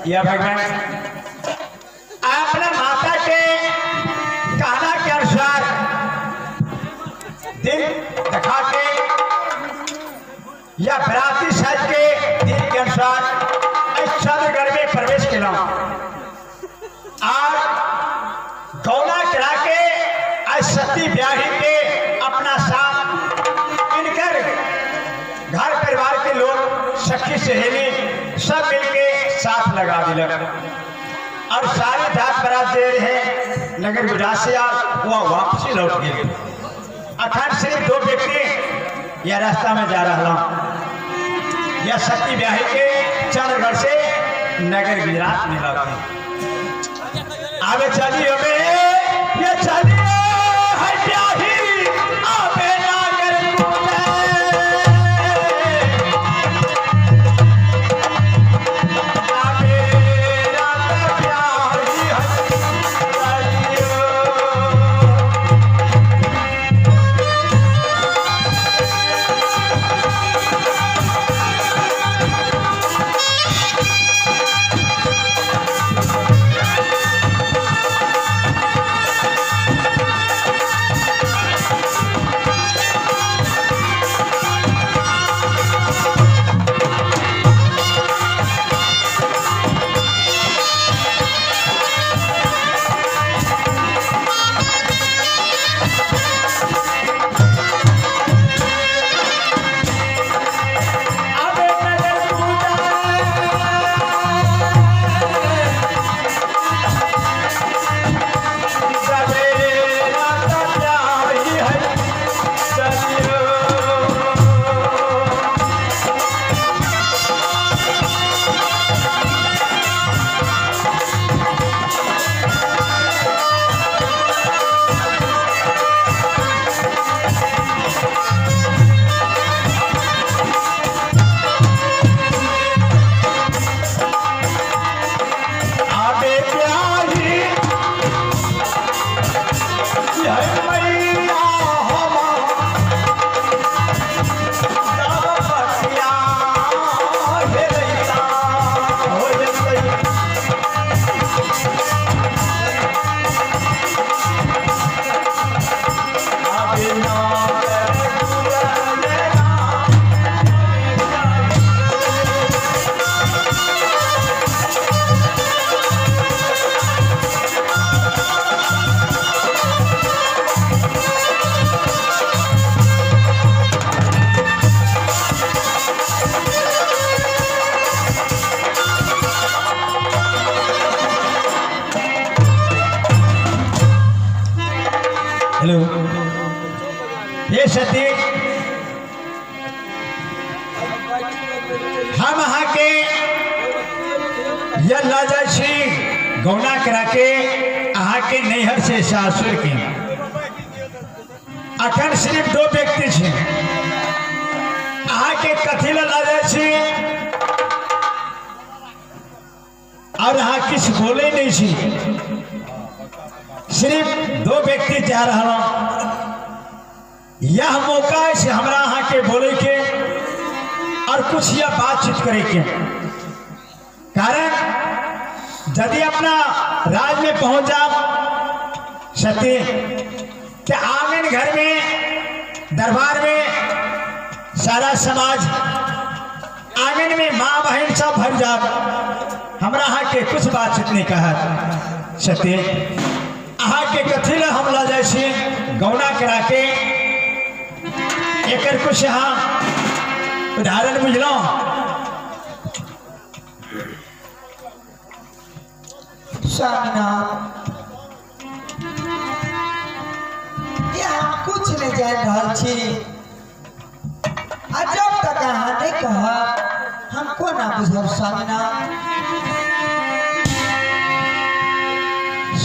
या भगवान अपने माता के कहना के अनुसार दिन दिखा के या बराती साज के दिन के अनुसार घर में प्रवेश किया और गौना करा के आज सती ब्याही के अपना साथ इनकर घर परिवार के लोग सखी सहेली सब मिलके साथ लगा दिलक और सारी रात बरात दे रहे नगर गुजरात से वो वापसी लौट गए। अखंड सिर्फ दो व्यक्ति यह रास्ता में जा रहा हूँ यह सती ब्याही के चंद्रगढ़ से नगर गुजरात में लौटे आगे चलिए ये चलिए है ब्याही आवे नगर हेलो ये सती हम यहाँ के यह लाजा सिंह गौना करा के यहाँ के नैहर से सासुर के अखंड सिर्फ दो व्यक्ति थे यहाँ के कथिला लाजा सिंह और यहाँ किस बोले नहीं थी सिर्फ दो व्यक्ति जा रहा यह मौका है से हमरा यहाँ के बोले के और कुछ यह बातचीत करे के कारण यदि अपना राज में पहुंच जा सती कि आंगन घर में दरबार में सारा समाज आंगन में माँ बहन सब भर जा हमरा यहाँ के कुछ बातचीत नहीं कहा सती अहा के कथिल हमला जैसे गौना करा के एक कुछ यहाँ उदाहरण बुझलो यहाँ कुछ नहीं जान रहा छी जब तक यहाँ नहीं कहा हमको ना बुझल स्वामीना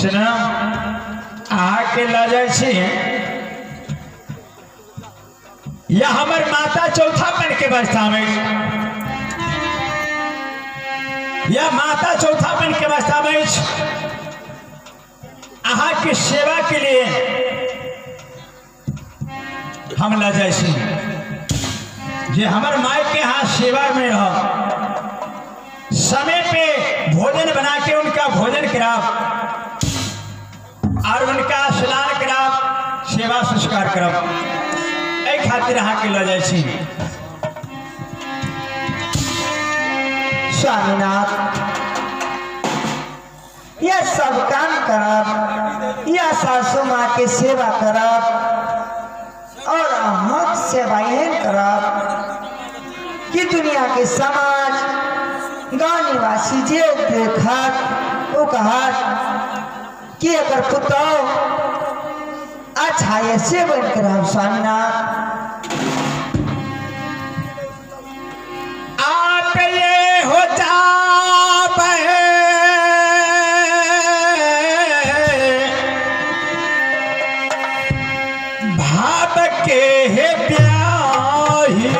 सुना आके लाजा छी या हमर माता चौथा पन के अवस्था में या माता चौथा पन के अवस्था में आहा की सेवा के लिए हम लाजा छी जे हमर माई के यहाँ सेवा में रह समय पे भोजन बना के उनका भोजन कराओ और उनका स्नान कराओ, सेवा संस्कार कराओ। एहि खातिर अहाँ के लऽ जाइ छी। स्वामीनाथ, यह सब काम करब, यह सासू माँ के सेवा करब और हक सेवा एहन करब कि दुनिया के समाज गांव निवासी जे देखत वो कहत कि अगर पुतौ अच्छा ऐसे बन करब। स्वामीनाथ, आप ये हो जा भाव के है ब्याही,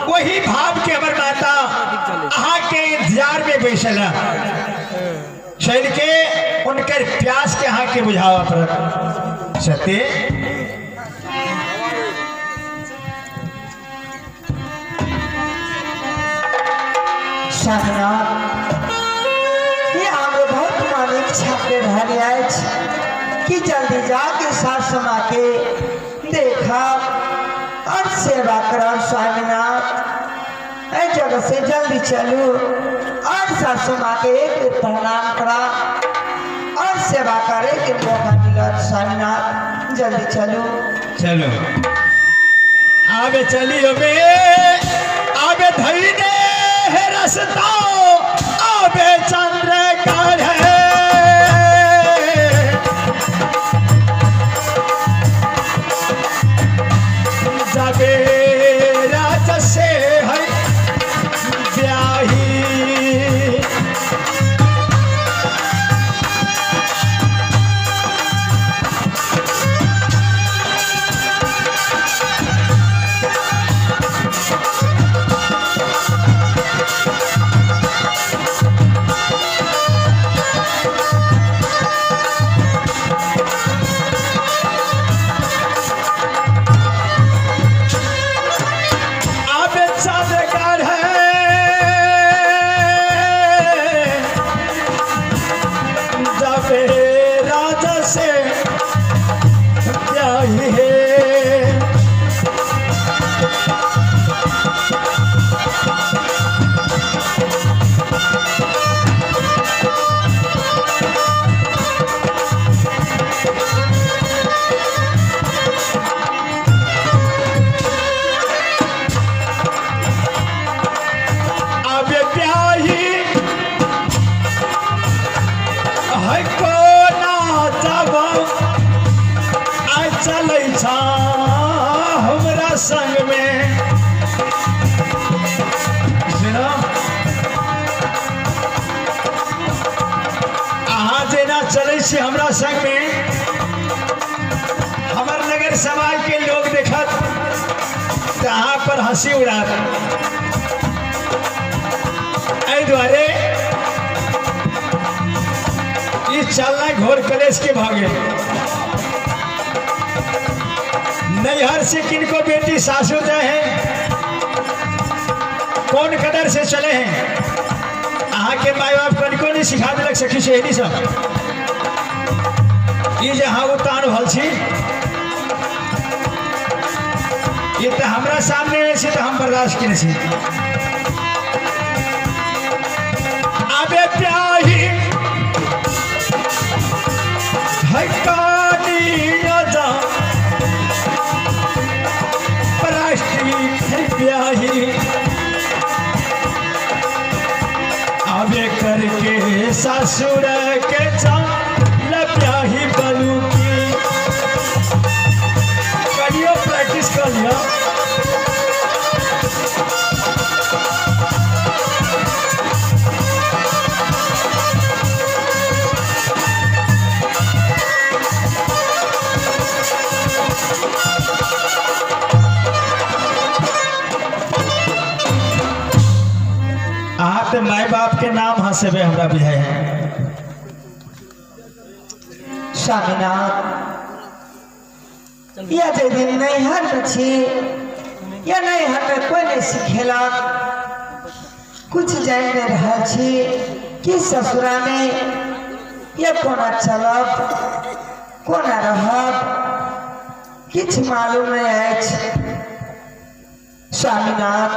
वही भाव के अमर माता अहाँ के इंतजार में बैसल चल के उनकर प्यास के अहाँ के बुझावा पड़त। सत्य स्वामीनाथ, ये हमें बहुत मानिक छापे रहने आए कि जल्दी जाके सासू माँ के देखा और सेवा करा। स्वामीनाथ, इस जगह से जल्दी चलू और सासू माँ के एक प्रणाम करा और सेवा करे के मौका मिला। स्वामीनाथ, जल्दी चलू। चलो आगे चलियो बे, आगे धरी दे है रास्ता, आगे चंद्र कर है जबे राज से है ब्याही। हमरा संग में अहाँ जेना चले से हमरा संग में हमर नगर समाज के लोग देखत तहाँ पर हंसी उड़ा द्वारे ये चलना घोर कलेश के भागे। नैहर से किनको बेटी सासुर जाए हैं, कौन कदर से चले हैं, अहाँ के माई बाप कनिको नहीं सिखा दिलक सखी सहेली सब। ये जहाँ उतान भल छी, ये तो हमारा सामने से तो हम बर्दाश्त की नहीं। आबे प्याही ब्याही आबे करके ससुर के ब्याही बनू की करियो प्रैक्टिस कर लिया। माई बाप के नाम हंसबे हमरा बुझाए हैं। स्वामीनाथ, या जे दिन नैहर में छी या नैहर में कोई नहीं सिखेला, कुछ जान नहीं रहा छी कि ससुरा में या कोना चलब कोना रहब, किछ मालूम नहीं है। स्वामीनाथ,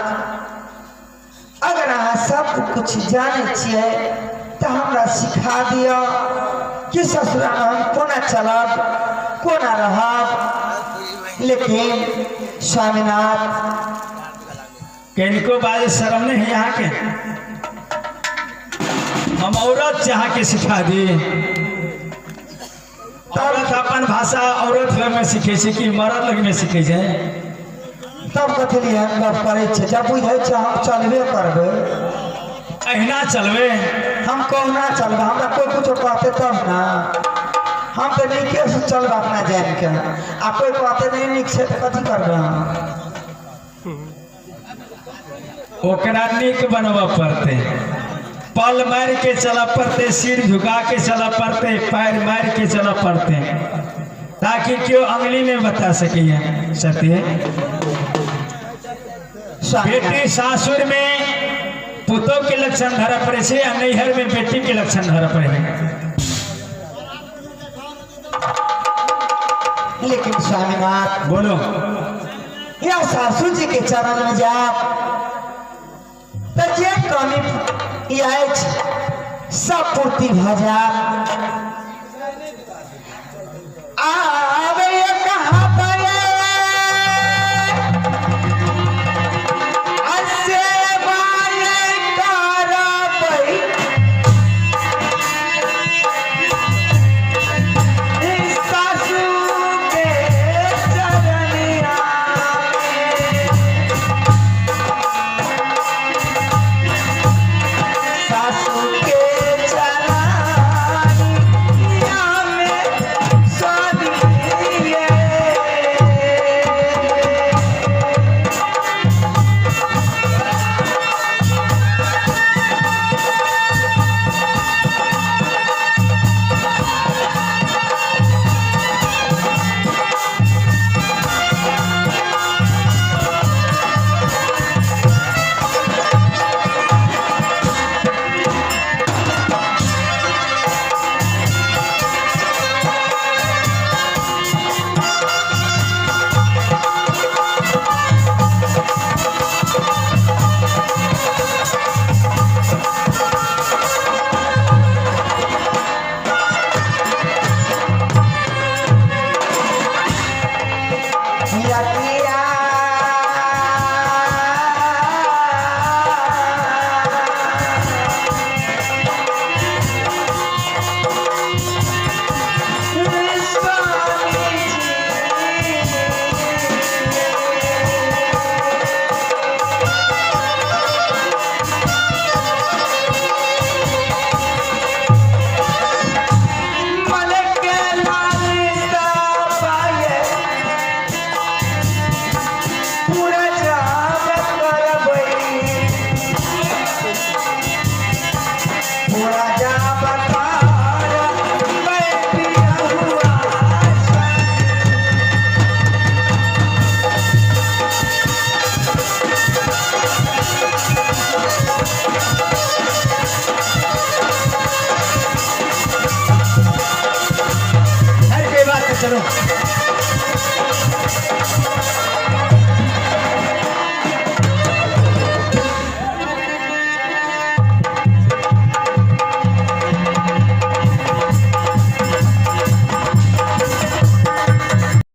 अगर अहाँ सब कुछ जाने छिए तो हमरा सिखा दियो कि ससुरा में हम कोना चलब कोना रहब। लेकिन स्वामीनाथ, किनको बात शर्म नहीं है यहाँ के, हम औरत चाह के सिखा दी। औरत अपन भाषा औरत लग में सीखे छी कि मर्द लग में सीखे जाए। तब कथी लिए हम गप करे छे, जब बुझे छे हम चलबे करबे, अहिना चलबे। हम कहना चलबे, हमरा कोई कुछ कहते तब ना। हम तो नहीं के से चलब अपना जान के, आ कोई कहते नहीं निक से तो कथी करबे हम। ओकरा निक बनवा पड़ते, पल मार के चला पड़ते, सिर झुका के चला पड़ते, पैर मार के चला पड़ते, ताकि क्यों अंगली में बता सके सत्य। बेटी सासुर में पुतों के लक्षण धरा पड़े से, नैहर में बेटी के लक्षण धरा पड़े। लेकिन स्वामीनाथ, बोलो, या सासू जी के चरण में जा तो जे कमी आए सब पूर्ति भ जा। आवे कहाँ चलो